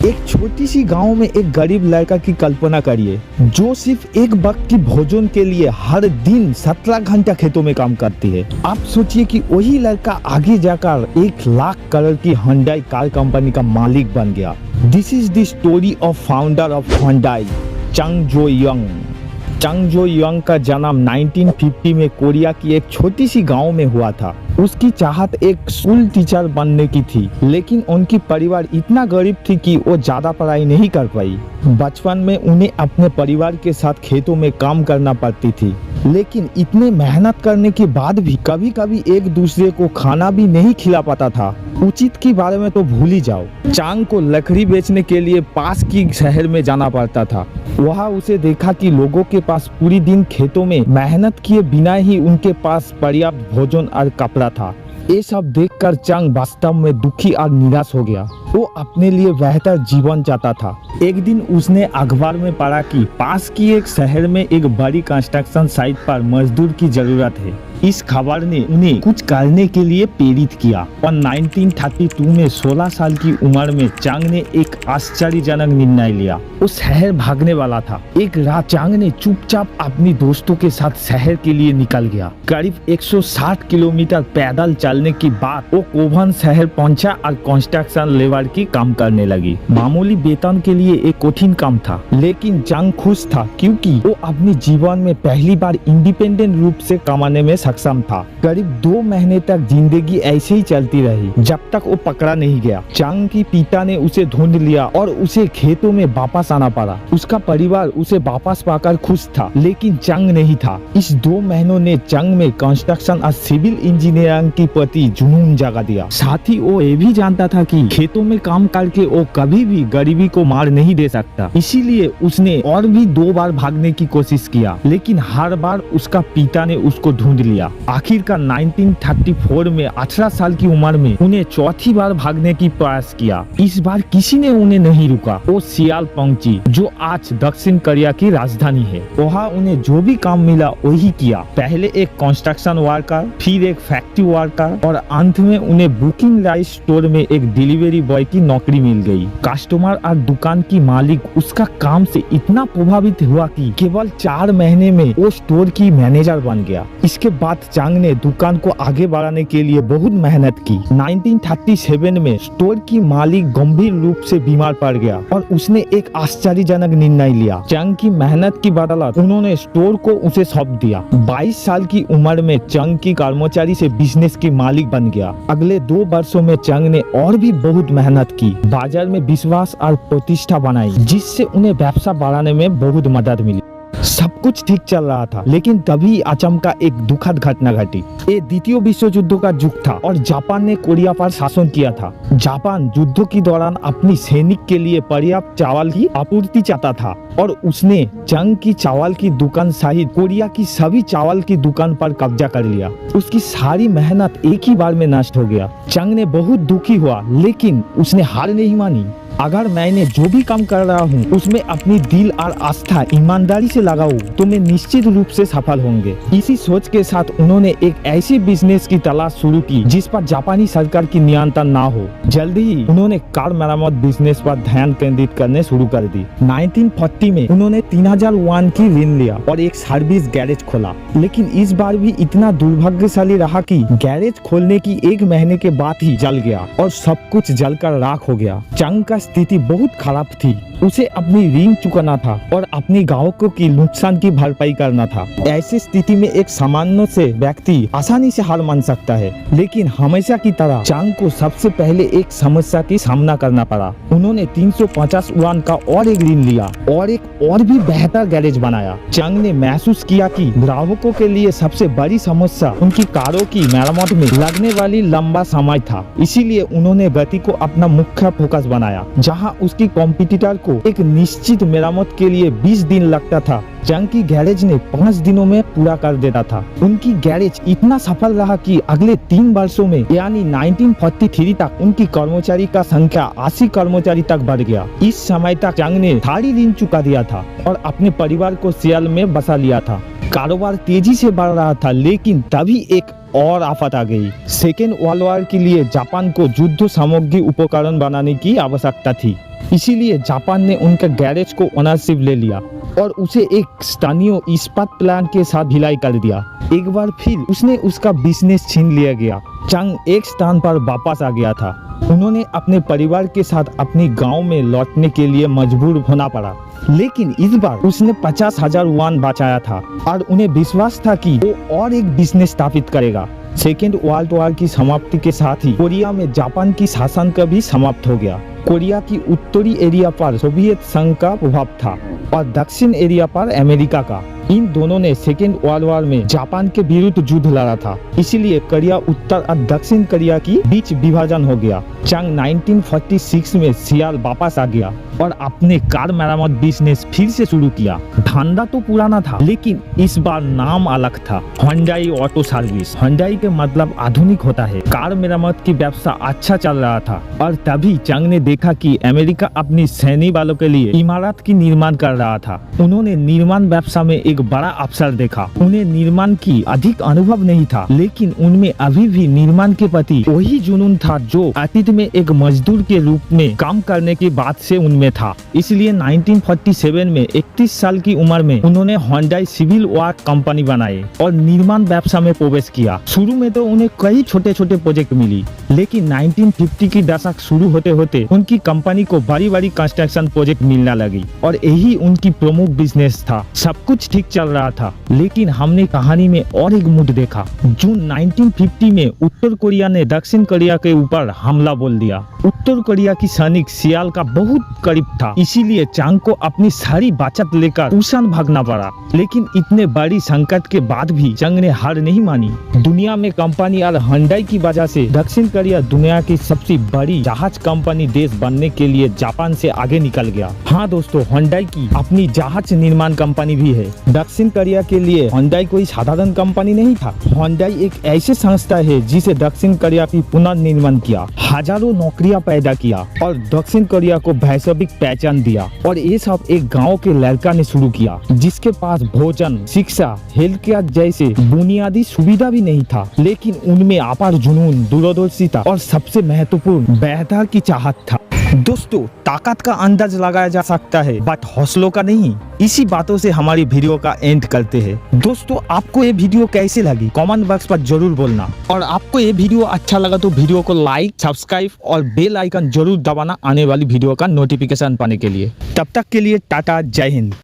एक छोटी सी गांव में एक गरीब लड़का की कल्पना करिए जो सिर्फ एक वक्त की भोजन के लिए हर दिन 17 घंटा खेतों में काम करती है। आप सोचिए कि वही लड़का आगे जाकर 1 लाख करोड़ की हुंडई कार कंपनी का मालिक बन गया। This is the story of founder of Hyundai, चंग जो यंग। चंग जो यंग का जन्म 1950 में कोरिया की एक छोटी सी गांव में हुआ था। उसकी चाहत एक स्कूल टीचर बनने की थी, लेकिन उनकी परिवार इतना गरीब थी कि वो ज्यादा पढ़ाई नहीं कर पाई। बचपन में उन्हें अपने परिवार के साथ खेतों में काम करना पड़ती थी, लेकिन इतने मेहनत करने के बाद भी कभी कभी एक दूसरे को खाना भी नहीं खिला पाता था। उचित के बारे में तो भूल ही जाओ। चांग को लकड़ी बेचने के लिए पास की शहर में जाना पड़ता था। वहाँ उसे देखा कि लोगों के पास पूरी दिन खेतों में मेहनत किए बिना ही उनके पास पर्याप्त भोजन और कपड़ा था। ये सब देखकर चांग वास्तव में दुखी और निराश हो गया। वो अपने लिए बेहतर जीवन चाहता था। एक दिन उसने अखबार में पढ़ा कि पास की एक शहर में एक बड़ी कंस्ट्रक्शन साइट पर मजदूर की जरूरत है। इस खबर ने उन्हें कुछ करने के लिए प्रेरित किया और 1932 में 16 साल की उम्र में चांग ने एक आश्चर्यजनक निर्णय लिया। वो शहर भागने वाला था। एक रात चांग ने चुपचाप अपनी दोस्तों के साथ शहर के लिए निकल गया। करीब 160 किलोमीटर पैदल चलने के बाद वो कोभन शहर पहुंचा और कंस्ट्रक्शन लेबर की काम करने लगी। मामूली वेतन के लिए एक कठिन काम था, लेकिन चांग खुश था क्योंकि वो अपने जीवन में पहली बार इंडिपेंडेंट रूप से कमाने में सक्षम था। करीब 2 महीने तक जिंदगी ऐसे ही चलती रही जब तक वो पकड़ा नहीं गया। चांग की पिता ने उसे ढूंढ लिया और उसे खेतों में वापस आना पड़ा। उसका परिवार उसे वापस पाकर खुश था, लेकिन चांग नहीं था। इस 2 महीनों ने चांग में कंस्ट्रक्शन और सिविल इंजीनियरिंग के प्रति जुनून जगा दिया। साथ ही वो ये भी जानता था कि खेतों में काम करके वो कभी भी गरीबी को मार नहीं दे सकता। इसीलिए उसने और भी 2 बार भागने की कोशिश किया, लेकिन हर बार उसका पिता ने उसको ढूंढ लिया। आखिरकार 1934 में 18 साल की उम्र में उन्हें चौथी बार भागने की प्रयास किया। इस बार किसी ने उन्हें नहीं रुका। वो सियाल पहुंची, जो आज दक्षिण कोरिया की राजधानी है। वहाँ उन्हें जो भी काम मिला वही किया। पहले एक कंस्ट्रक्शन वर्कर, फिर एक फैक्ट्री वर्कर और अंत में उन्हें बुकिंग राइस स्टोर में एक डिलीवरी बॉय की नौकरी मिल गई। कस्टमर और दुकान की मालिक उसका काम से इतना प्रभावित हुआ कि केवल 4 महीने में वो स्टोर की मैनेजर बन गया। इसके बाद चांग ने दुकान को आगे बढ़ाने के लिए बहुत मेहनत की। 1937 में स्टोर की मालिक गंभीर रूप से बीमार पड़ गया और उसने एक आश्चर्यजनक निर्णय लिया। चांग की मेहनत की बदौलत उन्होंने स्टोर को उसे सौंप दिया। 22 साल की उम्र में चांग की कर्मचारी से बिजनेस की मालिक बन गया। अगले 2 वर्षों में चांग ने और भी बहुत मेहनत की, बाजार में विश्वास और प्रतिष्ठा बनाई, जिससे उन्हें व्यवसाय बढ़ाने में बहुत मदद मिली। सब कुछ ठीक चल रहा था, लेकिन तभी अचमका एक दुखद घटना घटी। ये द्वितीय विश्व युद्ध का युग था और जापान ने कोरिया पर शासन किया था। जापान युद्ध के दौरान अपनी सैनिक के लिए पर्याप्त चावल की आपूर्ति चाहता था और उसने चांग की चावल की दुकान सहित कोरिया की सभी चावल की दुकान पर कब्जा कर लिया। उसकी सारी मेहनत एक ही बार में नष्ट हो गया। चांग ने बहुत दुखी हुआ, लेकिन उसने हार नहीं मानी। अगर मैंने जो भी काम कर रहा हूँ उसमें अपनी दिल और आस्था ईमानदारी से लगाऊं तो मैं निश्चित रूप से सफल होंगे। इसी सोच के साथ उन्होंने एक ऐसे बिजनेस की तलाश शुरू की जिस पर जापानी सरकार की नियंत्रण ना हो। जल्दी ही उन्होंने कार मरम्मत बिजनेस पर ध्यान केंद्रित करने शुरू कर दी। 1940 में उन्होंने 3000 वॉन की ऋण लिया और एक सर्विस गैरेज खोला, लेकिन इस बार भी इतना दुर्भाग्यशाली रहा कि गैरेज खोलने की 1 महीने के बाद ही जल गया और सब कुछ जलकर राख हो गया। चांग का स्थिति बहुत खराब थी। उसे अपनी ऋण चुकाना था और अपनी ग्राहकों की नुकसान की भरपाई करना था। ऐसी स्थिति में एक सामान्य से व्यक्ति आसानी से हार मान सकता है, लेकिन हमेशा की तरह चांग को सबसे पहले एक समस्या की सामना करना पड़ा। उन्होंने 350 वॉन का और एक ऋण लिया और एक और भी बेहतर गैरेज बनाया। चांग ने महसूस किया कि ग्राहकों के लिए सबसे बड़ी समस्या उनकी कारों की मरम्मत में लगने वाली लंबा समय था। इसीलिए उन्होंने गति को अपना मुख्य फोकस बनाया। जहां उसकी कॉम्पिटिटर को एक निश्चित मरम्मत के लिए 20 दिन लगता था, चांग की गैरेज ने 5 दिनों में पूरा कर देता था। उनकी गैरेज इतना सफल रहा कि अगले 3 वर्षों में यानी 1943 तक उनकी कर्मचारी का संख्या 80 कर्मचारी तक बढ़ गया। इस समय तक चांग ने सारी ऋण चुका दिया था और अपने परिवार को सियाल में बसा लिया था। कारोबार तेजी से बढ़ रहा था, लेकिन तभी एक और आफत आ गई। सेकेंड वर्ल्ड वॉर के लिए जापान को युद्ध सामग्री उपकरण बनाने की आवश्यकता थी। इसीलिए जापान ने उनके गैरेज को ओनरशिप ले लिया और उसे एक स्थानीय इस्पात प्लांट के साथ भिलाई कर दिया। एक बार फिर उसने उसका बिजनेस छीन लिया गया। चंग एक स्थान पर वापस आ गया था। उन्होंने अपने परिवार के साथ अपने गांव में लौटने के लिए मजबूर होना पड़ा, लेकिन इस बार उसने 50,000 युआन बचाया था और उन्हें विश्वास था कि वो और एक बिजनेस स्थापित करेगा। सेकेंड वर्ल्ड वॉर की समाप्ति के साथ ही कोरिया में जापान की शासन का भी समाप्त हो गया। कोरिया की उत्तरी एरिया पर सोवियत संघ का प्रभाव था और दक्षिण एरिया पर अमेरिका का। इन दोनों ने सेकेंड वर्ल्ड वॉर में जापान के विरुद्ध युद्ध लड़ा था, इसीलिए कोरिया उत्तर और दक्षिण कोरिया की बीच विभाजन हो गया। चंग 1946 में सियाल वापस आ गया और अपने कार मरम्मत बिजनेस फिर से शुरू किया। धंधा तो पुराना था, लेकिन इस बार नाम अलग था, हुंडई ऑटो सर्विस। हुंडई के मतलब आधुनिक होता है। कार मरम्मत की व्यवसाय अच्छा चल रहा था और तभी चंग ने देखा कि अमेरिका अपनी सैनिक वालों के लिए इमारत की निर्माण कर रहा था। उन्होंने निर्माण व्यवसाय में एक बड़ा अवसर देखा। उन्हें निर्माण की अधिक अनुभव नहीं था, लेकिन उनमें अभी भी निर्माण के प्रति वही जुनून था जो अतीत में एक मजदूर के रूप में काम करने के बाद से उनमें था। इसलिए 1947 में 31 साल की उम्र में उन्होंने हुंडई सिविल वर्क कंपनी बनाई और निर्माण व्यवसाय में प्रवेश किया। शुरू में तो उन्हें कई छोटे छोटे प्रोजेक्ट मिली, लेकिन 1950 की दशक शुरू होते होते उनकी कंपनी को बड़ी बड़ी कंस्ट्रक्शन प्रोजेक्ट मिलने लगी और यही उनकी प्रमुख बिजनेस था। सब कुछ ठीक चल रहा था, लेकिन हमने कहानी में और एक मुद्दा देखा। जून 1950 में उत्तर कोरिया ने दक्षिण कोरिया के ऊपर हमला बोल दिया। उत्तर कोरिया की सैनिक सियाल का बहुत करीब था, इसीलिए चंग को अपनी सारी बचत लेकर पुसान भागना पड़ा। लेकिन इतने बड़ी संकट के बाद भी चंग ने हार नहीं मानी। दुनिया में कंपनी और हुंडई की वजह से दक्षिण कोरिया दुनिया की सबसे बड़ी जहाज कंपनी देश बनने के लिए जापान से आगे निकल गया। हाँ दोस्तों, हुंडई की अपनी जहाज निर्माण कंपनी भी है। दक्षिण कोरिया के लिए हुंडई कोई साधारण कंपनी नहीं था। हुंडई एक ऐसी संस्था है जिसे दक्षिण कोरिया की पुनर्निर्माण किया, हजारों नौकरियां पैदा किया और दक्षिण कोरिया को वैश्विक पहचान दिया। और ये सब एक गांव के लड़का ने शुरू किया जिसके पास भोजन, शिक्षा, हेल्थ केयर जैसे बुनियादी सुविधा भी नहीं था, लेकिन उनमें अपार जुनून, दूरदर्शिता और सबसे महत्वपूर्ण बेहतर की चाहत था। दोस्तों, ताकत का अंदाज लगाया जा सकता है, बट हौसलों का नहीं। इसी बातों से हमारी वीडियो का एंड करते हैं। दोस्तों, आपको ये वीडियो कैसी लगी कमेंट बॉक्स पर जरूर बोलना, और आपको ये वीडियो अच्छा लगा तो वीडियो को लाइक, सब्सक्राइब और बेल आइकन जरूर दबाना आने वाली वीडियो का नोटिफिकेशन पाने के लिए। तब तक के लिए टाटा, जय हिंद।